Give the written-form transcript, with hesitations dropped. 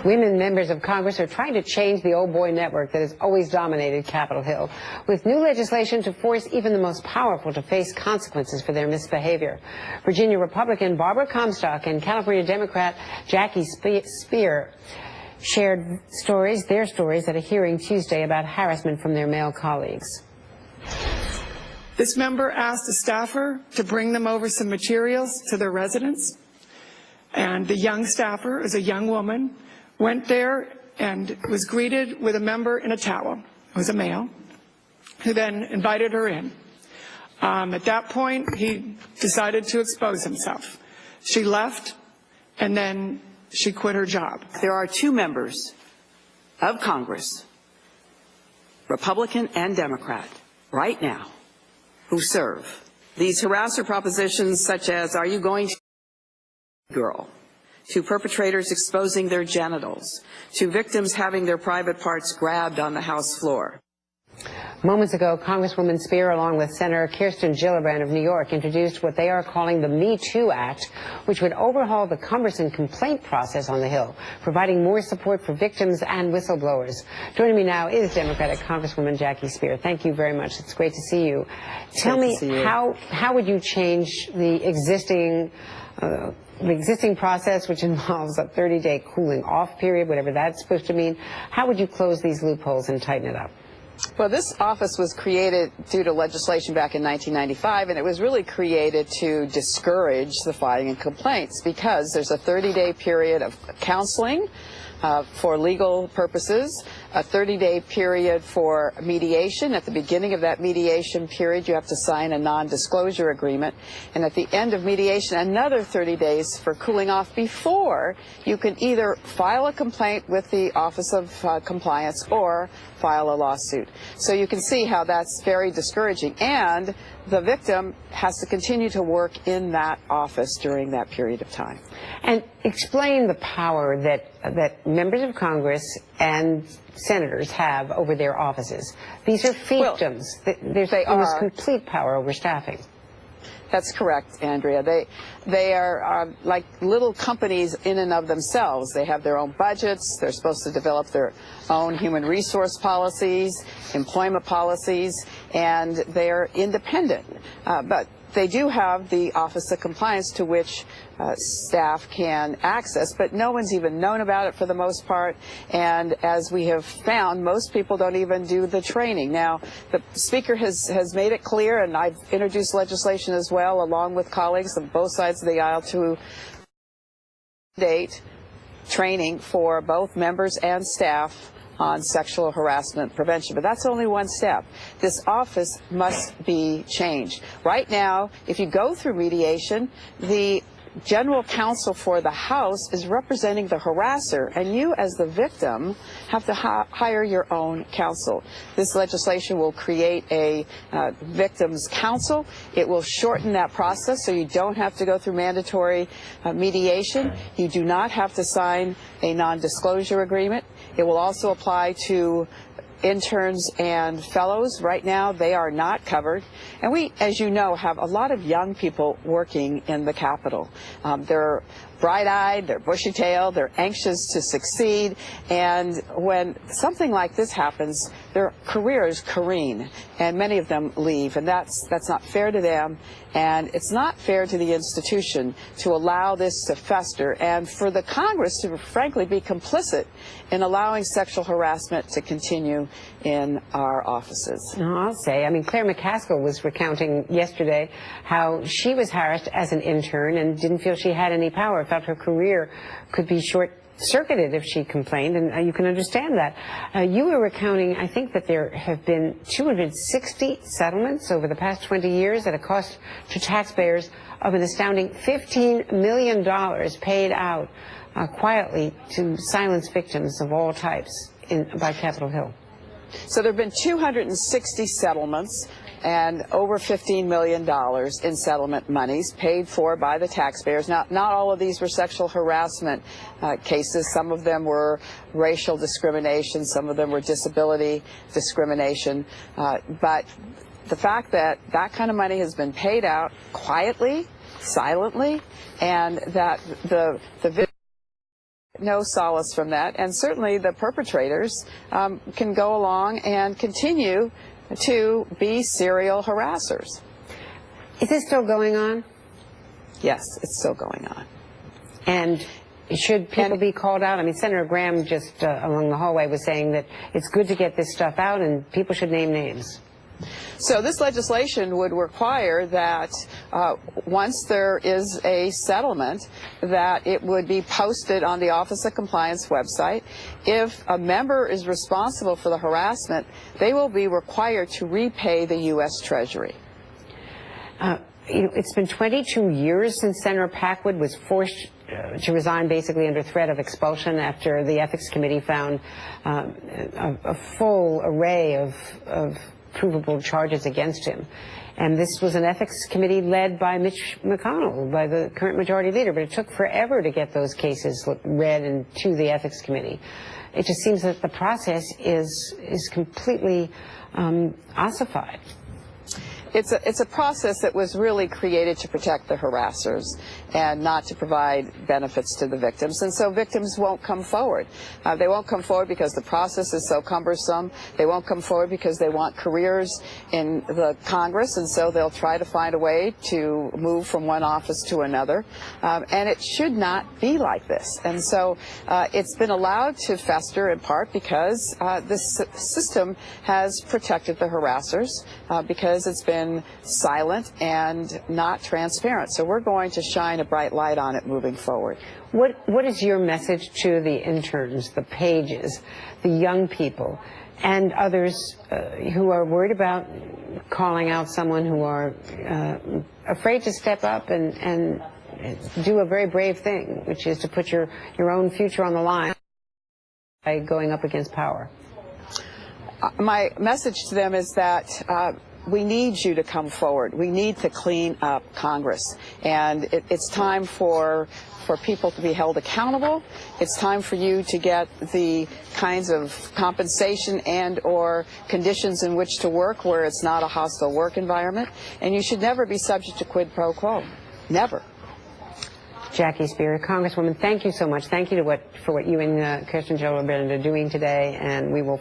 Women members of Congress are trying to change the old boy network that has always dominated Capitol Hill, with new legislation to force even the most powerful to face consequences for their misbehavior. Virginia Republican Barbara Comstock and California Democrat Jackie Speier shared their stories at a hearing Tuesday about harassment from their male colleagues. This member asked a staffer to bring them over some materials to their residence, and the young staffer, as a young woman, went there and was greeted with a member in a towel, who was a male, who then invited her in. At that point, he decided to expose himself. She left, and then she quit her job. There are two members of Congress, Republican and Democrat, right now, who serve. These harasser propositions such as, are you going to girl, to perpetrators exposing their genitals, to victims having their private parts grabbed on the House floor. Moments ago, Congresswoman Speier, along with Senator Kirsten Gillibrand of New York, introduced what they are calling the METOO Act, which would overhaul the cumbersome complaint process on the Hill, providing more support for victims and whistleblowers. Joining me now is Democratic Congresswoman Jackie Speier. Thank you very much. It's great to see you. Tell me, how would you change the existing process, which involves a 30-day cooling off period, whatever that's supposed to mean? How would you close these loopholes and tighten it up? Well, this office was created due to legislation back in 1995, and it was really created to discourage the filing of complaints because there's a 30-day period of counseling for legal purposes, a 30-day period for mediation. At the beginning of that mediation period, you have to sign a non-disclosure agreement. And at the end of mediation, another 30 days for cooling off before you can either file a complaint with the Office of Compliance or file a lawsuit. So you can see how that's very discouraging. And the victim has to continue to work in that office during that period of time. And explain the power that members of Congress and senators have over their offices. These are fiefdoms. There's almost complete power over staffing. That's correct, Andrea. They are like little companies in and of themselves. They have their own budgets. They're supposed to develop their own human resource policies, employment policies, and they're independent. But they do have the Office of Compliance to which staff can access, but no one's even known about it for the most part. And as we have found, most people don't even do the training. Now, the Speaker has made it clear, and I've introduced legislation as well, along with colleagues on both sides of the aisle, to mandate training for both members and staff on sexual harassment prevention. But that's only one step. This office must be changed. Right now, if you go through mediation, the general counsel for the House is representing the harasser, and you as the victim have to hire your own counsel. This legislation will create a victims counsel. It will shorten that process so you don't have to go through mandatory mediation. You do not have to sign a non-disclosure agreement. It will also apply to interns and fellows. Right now, they are not covered. And we, as you know, have a lot of young people working in the Capitol. They're bright-eyed, they're bushy-tailed, they're anxious to succeed, and when something like this happens, their careers careen, and many of them leave, and that's not fair to them, and it's not fair to the institution to allow this to fester, and for the Congress to frankly be complicit in allowing sexual harassment to continue in our offices. No, I'll say, I mean, Claire McCaskill was recounting yesterday how she was harassed as an intern and didn't feel she had any power, felt her career could be short-circuited if she complained, and you can understand that. You were recounting, I think, that there have been 260 settlements over the past 20 years at a cost to taxpayers of an astounding $15 million paid out quietly to silence victims of all types by Capitol Hill. So there have been 260 settlements and over $15 million in settlement monies paid for by the taxpayers. Now, not all of these were sexual harassment cases. Some of them were racial discrimination. Some of them were disability discrimination. But the fact that that kind of money has been paid out quietly, silently, and that the no solace from that, and certainly the perpetrators can go along and continue to be serial harassers. Is this still going on? Yes, it's still going on. And should people be called out? I mean, Senator Graham just along the hallway was saying that it's good to get this stuff out and people should name names. So this legislation would require that once there is a settlement, that it would be posted on the Office of Compliance website. If a member is responsible for the harassment, they will be required to repay the U.S. Treasury. It's been 22 years since Senator Packwood was forced to resign basically under threat of expulsion after the Ethics Committee found a full array of provable charges against him. And this was an Ethics Committee led by Mitch McConnell, by the current majority leader, but it took forever to get those cases read and to the Ethics Committee. It just seems that the process is completely ossified. It's a process that was really created to protect the harassers and not to provide benefits to the victims. And so victims won't come forward. They won't come forward because the process is so cumbersome. They won't come forward because they want careers in the Congress, and so they'll try to find a way to move from one office to another. And it should not be like this. And so it's been allowed to fester in part because this system has protected the harassers, because it's been silent and not transparent. So we're going to shine a bright light on it moving forward. What is your message to the interns, the pages, the young people, and others who are worried about calling out someone, who are afraid to step up and do a very brave thing, which is to put your own future on the line by going up against power? My message to them is that we need you to come forward. We need to clean up Congress. And it's time for people to be held accountable. It's time for you to get the kinds of compensation and or conditions in which to work where it's not a hostile work environment. And you should never be subject to quid pro quo. Never. Jackie Speier, Congresswoman, thank you so much. Thank you for what you and Kirsten Gillibrand are doing today, and we will